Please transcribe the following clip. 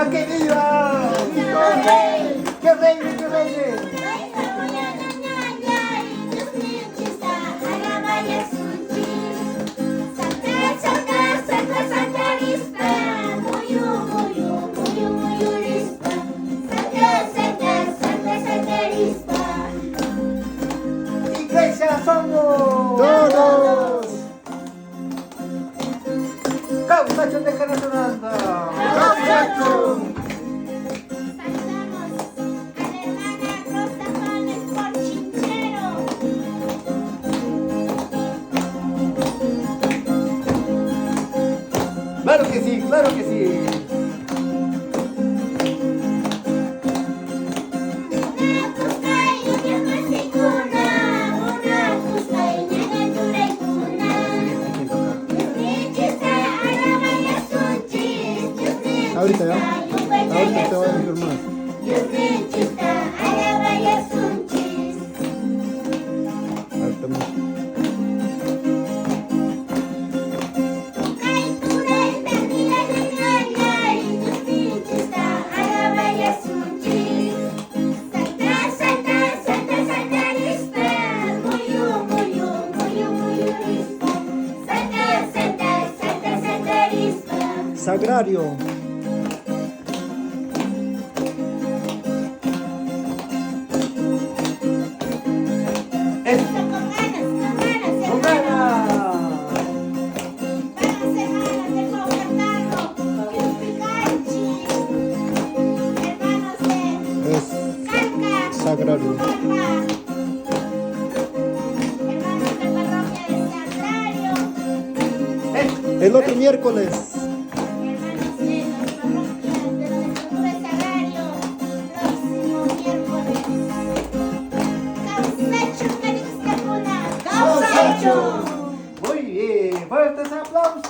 ¡Viva que viva! ¡Cristo Rey! ¡Que reine, que reine! ¡Iglesia somos! ¡Todos! ¡Causacho de Canasonanda! ¡Causacho! ¡Claro que sí, claro que sí! Ahorita ya. Ahorita te voy a decir más. Ahorita más. Sagrario. Es sagrario. El otro miércoles. Muy bien, fuertes aplausos.